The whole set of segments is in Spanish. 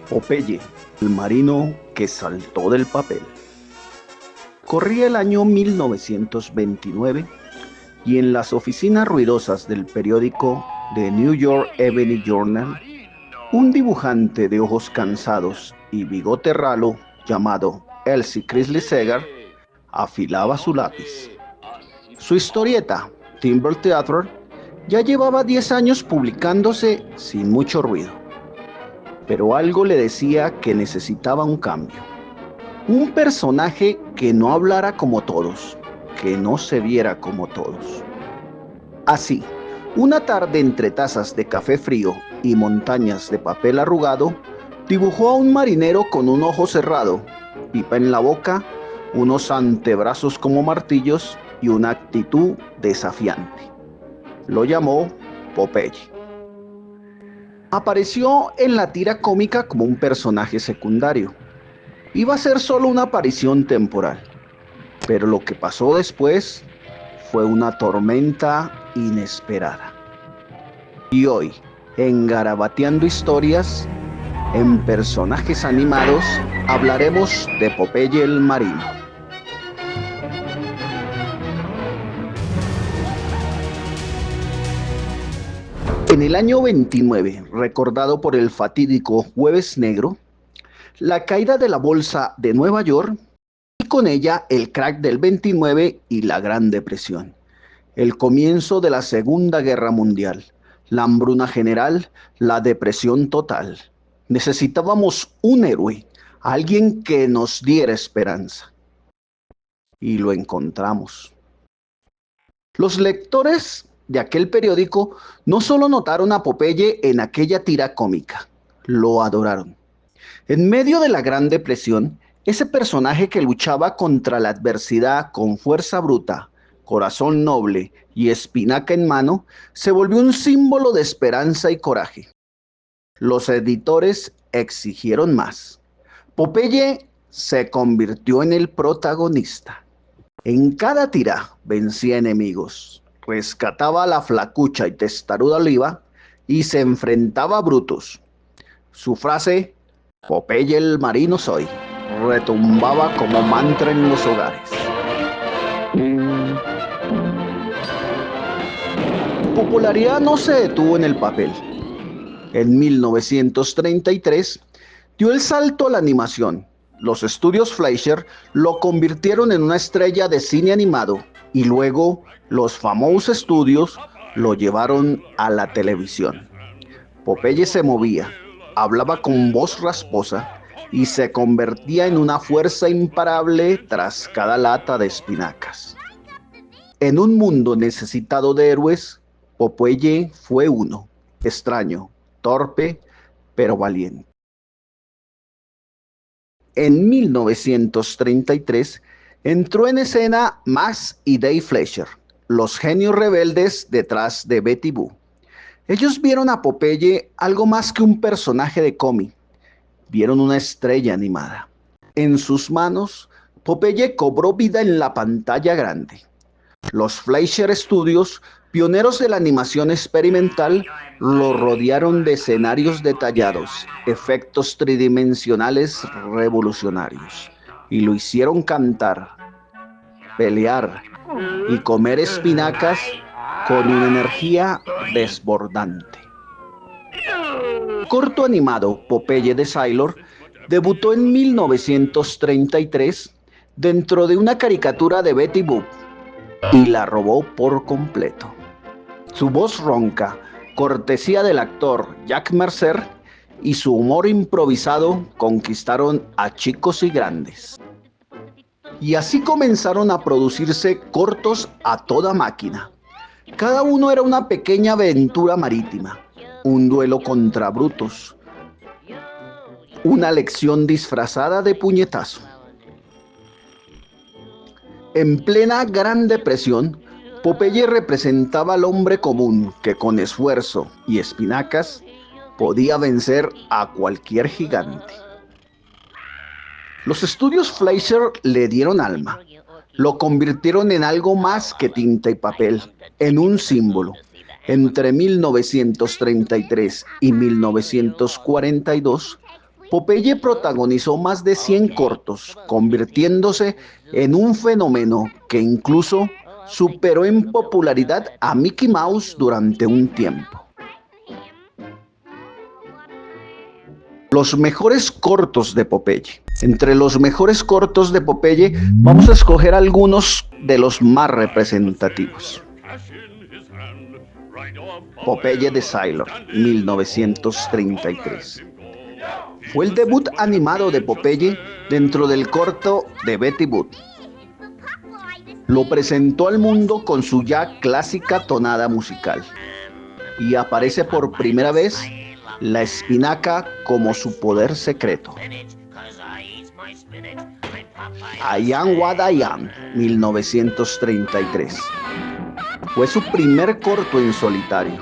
Popeye, el marino que saltó del papel. Corría el año 1929 y en las oficinas ruidosas del periódico The New York Evening Journal, un dibujante de ojos cansados y bigote ralo llamado Elsie Crisley Segar afilaba su lápiz. Su historieta, Timber Theater, ya llevaba 10 años publicándose sin mucho ruido. Pero algo le decía que necesitaba un cambio. Un personaje que no hablara como todos, que no se viera como todos. Así, una tarde entre tazas de café frío y montañas de papel arrugado, dibujó a un marinero con un ojo cerrado, pipa en la boca, unos antebrazos como martillos y una actitud desafiante. Lo llamó Popeye. Apareció en la tira cómica como un personaje secundario. Iba a ser solo una aparición temporal, pero lo que pasó después fue una tormenta inesperada. Y hoy, en Garabateando Historias, en personajes animados, hablaremos de Popeye el marino. En el año 29, recordado por el fatídico Jueves Negro, la caída de la bolsa de Nueva York y con ella el crack del 29 y la Gran Depresión, el comienzo de la Segunda Guerra Mundial, la hambruna general, la depresión total. Necesitábamos un héroe, alguien que nos diera esperanza. Y lo encontramos. Los lectores de aquel periódico no solo notaron a Popeye en aquella tira cómica, lo adoraron. En medio de la Gran Depresión, ese personaje que luchaba contra la adversidad con fuerza bruta, corazón noble y espinaca en mano, se volvió un símbolo de esperanza y coraje. Los editores exigieron más. Popeye se convirtió en el protagonista. En cada tira vencía enemigos, rescataba a la flacucha y testaruda Oliva y se enfrentaba a Brutus. Su frase, Popeye el marino soy, retumbaba como mantra en los hogares. Su popularidad no se detuvo en el papel. En 1933 dio el salto a la animación. Los estudios Fleischer lo convirtieron en una estrella de cine animado y luego los famosos estudios lo llevaron a la televisión. Popeye se movía, hablaba con voz rasposa y se convertía en una fuerza imparable tras cada lata de espinacas. En un mundo necesitado de héroes, Popeye fue uno, extraño, torpe, pero valiente. En 1933 entró en escena Max y Dave Fleischer, los genios rebeldes detrás de Betty Boo. Ellos vieron a Popeye algo más que un personaje de cómic, vieron una estrella animada. En sus manos, Popeye cobró vida en la pantalla grande. Los Fleischer Studios, pioneros de la animación experimental, lo rodearon de escenarios detallados, efectos tridimensionales revolucionarios, y lo hicieron cantar, pelear y comer espinacas con una energía desbordante. Corto animado Popeye de Sailor debutó en 1933 dentro de una caricatura de Betty Boop y la robó por completo. Su voz ronca, cortesía del actor Jack Mercer, y su humor improvisado conquistaron a chicos y grandes. Y así comenzaron a producirse cortos a toda máquina. Cada uno era una pequeña aventura marítima, un duelo contra Brutus, una lección disfrazada de puñetazo. En plena Gran Depresión, Popeye representaba al hombre común que con esfuerzo y espinacas podía vencer a cualquier gigante. Los estudios Fleischer le dieron alma, lo convirtieron en algo más que tinta y papel, en un símbolo. Entre 1933 y 1942, Popeye protagonizó más de 100 cortos, convirtiéndose en un fenómeno que incluso superó en popularidad a Mickey Mouse durante un tiempo. Los mejores cortos de Popeye. Entre los mejores cortos de Popeye vamos a escoger algunos de los más representativos. Popeye the Sailor, 1933. Fue el debut animado de Popeye dentro del corto de Betty Boop. Lo presentó al mundo con su ya clásica tonada musical. Y aparece por primera vez la espinaca como su poder secreto. I Am What I Am, 1933. Fue su primer corto en solitario.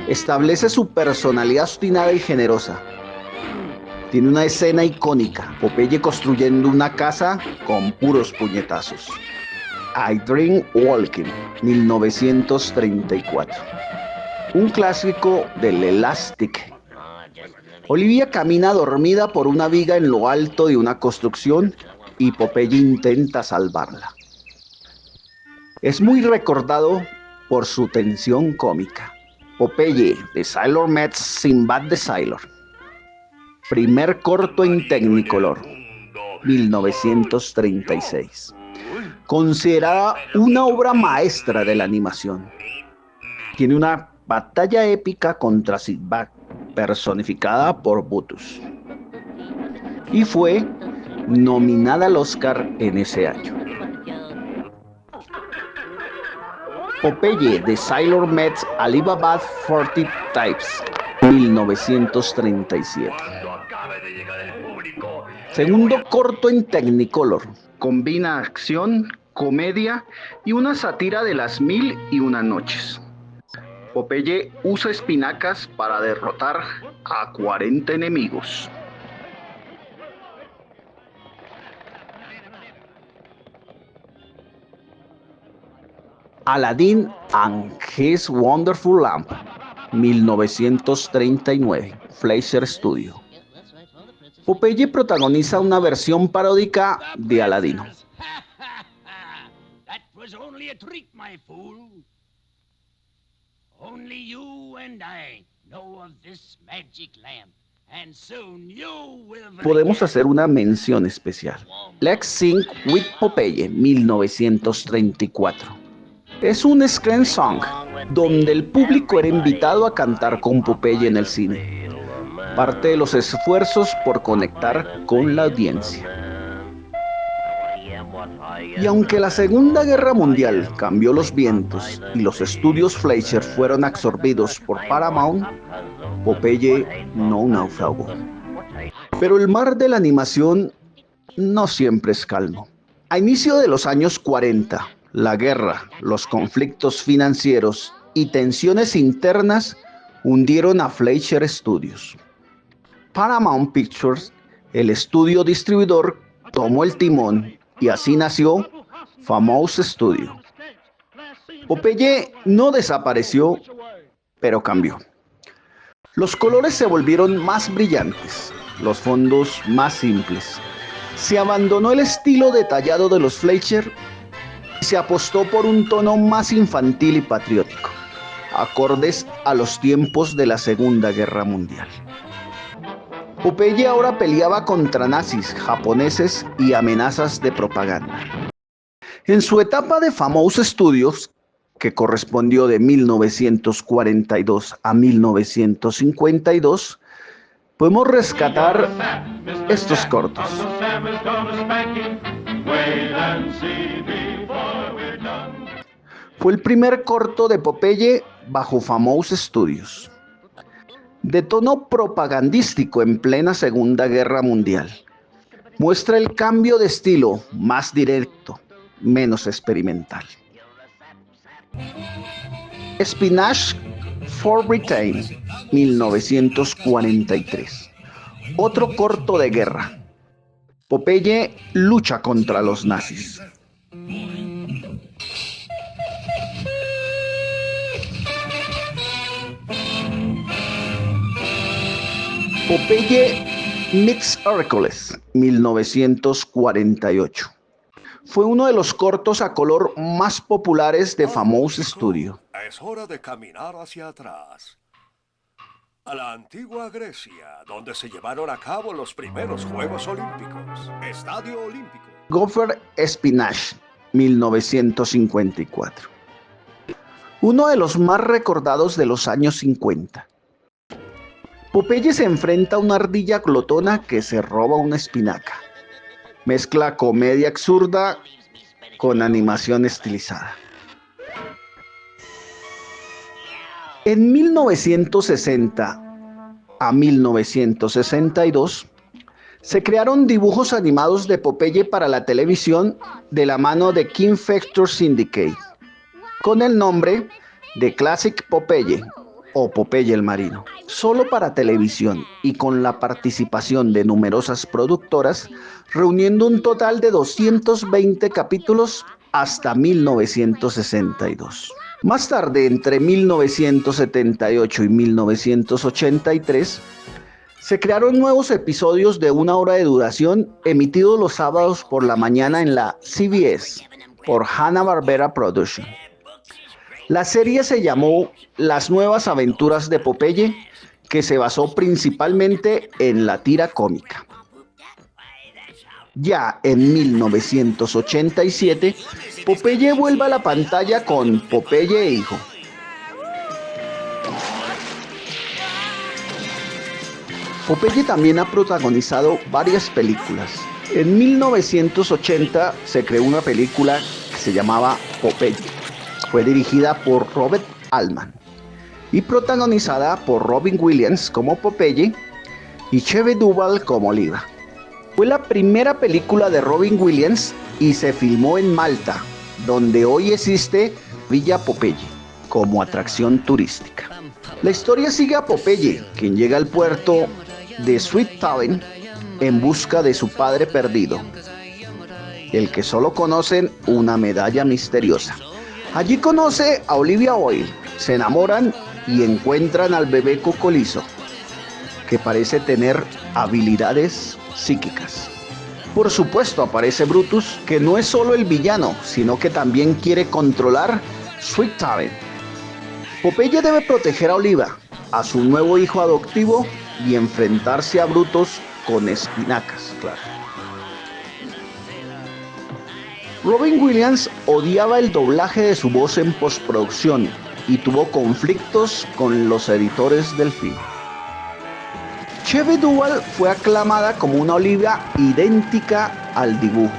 Establece su personalidad obstinada y generosa. Tiene una escena icónica, Popeye construyendo una casa con puros puñetazos. I Dream Walking, 1934. Un clásico del Elastic. Olivia camina dormida por una viga en lo alto de una construcción y Popeye intenta salvarla. Es muy recordado por su tensión cómica. Popeye the Sailor meets Sinbad the Sailor. Primer corto en Technicolor, 1936. Considerada una obra maestra de la animación. Tiene una batalla épica contra Sinbad, personificada por Butus. Y fue nominada al Oscar en ese año. Popeye the Sailor meets Alibaba 40 Types, 1937. Segundo corto en Technicolor. Combina acción, comedia y una sátira de las 1001 noches. Popeye usa espinacas para derrotar a 40 enemigos. Aladdin and His Wonderful Lamp, 1939, Fleischer Studio. Popeye protagoniza una versión paródica de Aladino. Podemos hacer una mención especial. Let's Sing with Popeye, 1934. Es un screen song donde el público era invitado a cantar con Popeye en el cine. Parte de los esfuerzos por conectar con la audiencia. Y aunque la Segunda Guerra Mundial cambió los vientos y los estudios Fleischer fueron absorbidos por Paramount, Popeye no naufragó. Pero el mar de la animación no siempre es calmo. A inicio de los años 40, la guerra, los conflictos financieros y tensiones internas hundieron a Fleischer Studios. Paramount Pictures, el estudio distribuidor, tomó el timón y así nació Famous Studio. Popeye no desapareció, pero cambió. Los colores se volvieron más brillantes, los fondos más simples. Se abandonó el estilo detallado de los Fleischer y se apostó por un tono más infantil y patriótico, acordes a los tiempos de la Segunda Guerra Mundial. Popeye ahora peleaba contra nazis, japoneses y amenazas de propaganda. En su etapa de Famous Studios, que correspondió de 1942 a 1952, podemos rescatar estos cortos. Fue el primer corto de Popeye bajo Famous Studios. De tono propagandístico en plena Segunda Guerra Mundial. Muestra el cambio de estilo, más directo, menos experimental. Spinach for Britain, 1943. Otro corto de guerra. Popeye lucha contra los nazis. Popeye Meets Hércules, 1948. Fue uno de los cortos a color más populares de Famous Studio. Es hora de caminar hacia atrás. A la antigua Grecia, donde se llevaron a cabo los primeros Juegos Olímpicos. Estadio Olímpico. Gopher Spinach, 1954. Uno de los más recordados de los años 50. Popeye se enfrenta a una ardilla glotona que se roba una espinaca. Mezcla comedia absurda con animación estilizada. En 1960 a 1962 se crearon dibujos animados de Popeye para la televisión de la mano de King Feature Syndicate, con el nombre de Classic Popeye o Popeye el Marino. Solo para televisión y con la participación de numerosas productoras, reuniendo un total de 220 capítulos hasta 1962. Más tarde, entre 1978 y 1983, se crearon nuevos episodios de 1 hora de duración emitidos los sábados por la mañana en la CBS por Hanna-Barbera Productions. La serie se llamó Las Nuevas Aventuras de Popeye, que se basó principalmente en la tira cómica. Ya en 1987, Popeye vuelve a la pantalla con Popeye e Hijo. Popeye también ha protagonizado varias películas. En 1980 se creó una película que se llamaba Popeye. Fue dirigida por Robert Altman y protagonizada por Robin Williams como Popeye y Shelley Duvall como Oliva. Fue la primera película de Robin Williams y se filmó en Malta, donde hoy existe Villa Popeye como atracción turística. La historia sigue a Popeye, quien llega al puerto de Sweet Haven en busca de su padre perdido, el que solo conocen una medalla misteriosa. Allí conoce a Olivia Wilde, se enamoran y encuentran al bebé cocolizo, que parece tener habilidades psíquicas. Por supuesto aparece Brutus, que no es solo el villano, sino que también quiere controlar Sweet Haven. Popeye debe proteger a Oliva, a su nuevo hijo adoptivo, y enfrentarse a Brutus con espinacas, claro. Robin Williams odiaba el doblaje de su voz en postproducción y tuvo conflictos con los editores del film. Shelley Duvall fue aclamada como una Olivia idéntica al dibujo.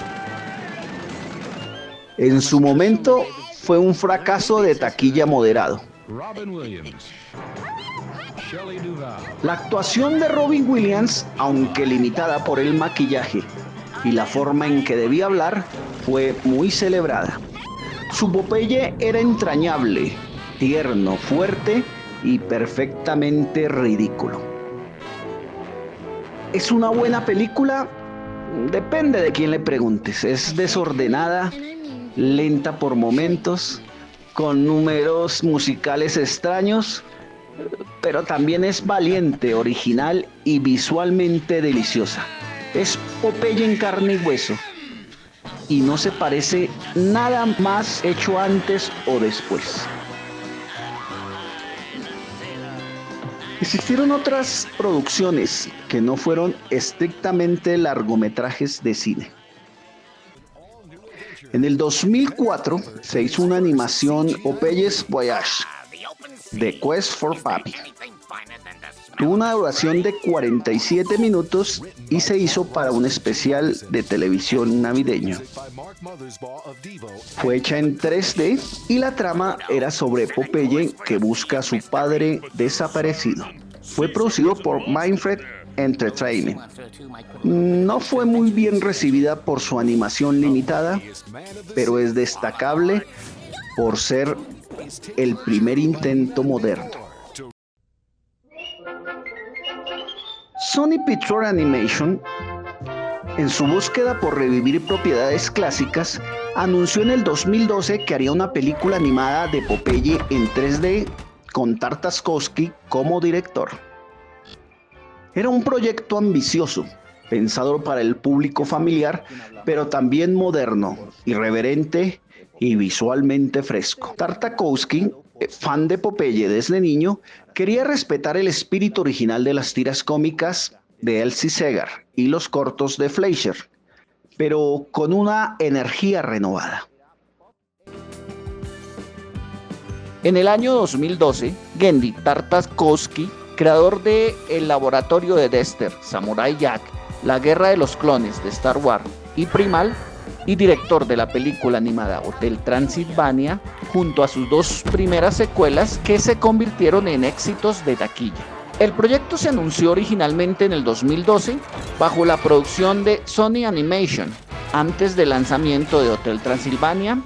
En su momento fue un fracaso de taquilla moderado. La actuación de Robin Williams, aunque limitada por el maquillaje y la forma en que debía hablar, fue muy celebrada. Su Popeye era entrañable, tierno, fuerte y perfectamente ridículo. ¿Es una buena película? Depende de quién le preguntes. Es desordenada, lenta por momentos, con números musicales extraños, pero también es valiente, original y visualmente deliciosa. Es Popeye en carne y hueso, y no se parece nada más hecho antes o después. Existieron otras producciones que no fueron estrictamente largometrajes de cine. En el 2004 se hizo una animación Popeye's Voyage, The Quest for Papi. Tuvo una duración de 47 minutos y se hizo para un especial de televisión navideño. Fue hecha en 3D y la trama era sobre Popeye que busca a su padre desaparecido. Fue producido por Mindfred Entertainment. No fue muy bien recibida por su animación limitada, pero es destacable por ser el primer intento moderno. Sony Pictures Animation, en su búsqueda por revivir propiedades clásicas, anunció en el 2012 que haría una película animada de Popeye en 3D con Tartakovsky como director. Era un proyecto ambicioso, pensado para el público familiar, pero también moderno, irreverente y visualmente fresco. Tartakovsky, fan de Popeye desde niño, quería respetar el espíritu original de las tiras cómicas de Elsie Segar y los cortos de Fleischer, pero con una energía renovada. En el año 2012, Genndy Tartakovsky, creador de El Laboratorio de Dexter, Samurai Jack, La Guerra de los Clones de Star Wars y Primal, y director de la película animada Hotel Transilvania, junto a sus dos primeras secuelas que se convirtieron en éxitos de taquilla. El proyecto se anunció originalmente en el 2012 bajo la producción de Sony Animation, antes del lanzamiento de Hotel Transilvania,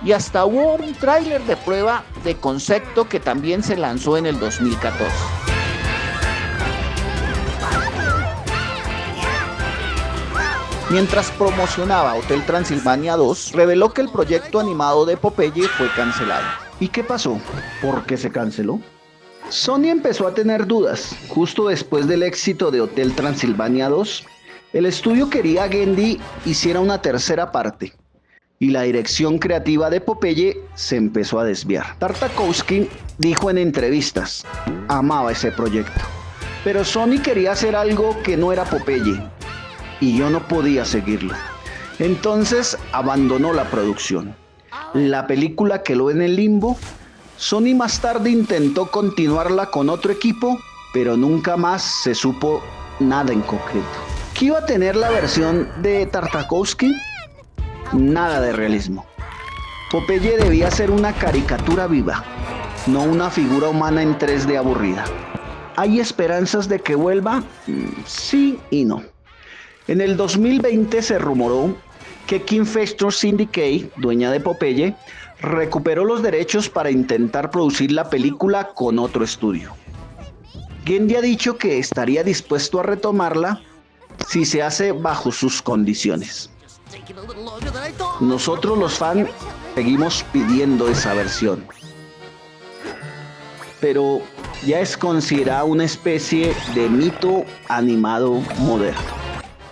y hasta hubo un tráiler de prueba de concepto que también se lanzó en el 2014. Mientras promocionaba Hotel Transilvania 2, reveló que el proyecto animado de Popeye fue cancelado. ¿Y qué pasó? ¿Por qué se canceló? Sony empezó a tener dudas. Justo después del éxito de Hotel Transilvania 2, el estudio quería que Genndy hiciera una tercera parte, y la dirección creativa de Popeye se empezó a desviar. Tartakovsky dijo en entrevistas, amaba ese proyecto, pero Sony quería hacer algo que no era Popeye, y yo no podía seguirlo. Entonces abandonó la producción. La película quedó en el limbo. Sony más tarde intentó continuarla con otro equipo, pero nunca más se supo nada en concreto. ¿Qué iba a tener la versión de Tartakovsky? Nada de realismo. Popeye debía ser una caricatura viva, no una figura humana en 3D aburrida. ¿Hay esperanzas de que vuelva? Sí y no. En el 2020 se rumoró que King Features Syndicate, dueña de Popeye, recuperó los derechos para intentar producir la película con otro estudio. Genndy ha dicho que estaría dispuesto a retomarla si se hace bajo sus condiciones. Nosotros los fans seguimos pidiendo esa versión, pero ya es considerada una especie de mito animado moderno.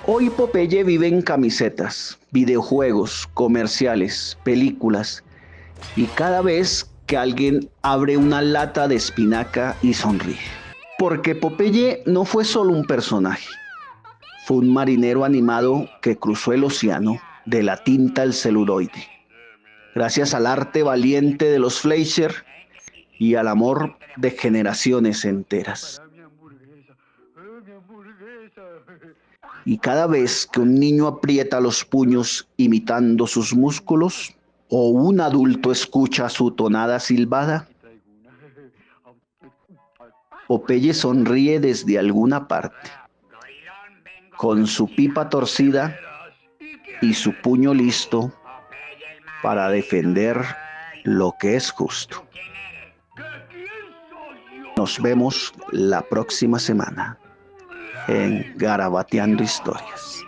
Hoy Popeye vive en camisetas, videojuegos, comerciales, películas, y cada vez que alguien abre una lata de espinaca y sonríe. Porque Popeye no fue solo un personaje, fue un marinero animado que cruzó el océano de la tinta al celuloide, gracias al arte valiente de los Fleischer y al amor de generaciones enteras. Y cada vez que un niño aprieta los puños imitando sus músculos, o un adulto escucha su tonada silbada, Popeye sonríe desde alguna parte, con su pipa torcida y su puño listo para defender lo que es justo. Nos vemos la próxima semana en Garabateando Historias.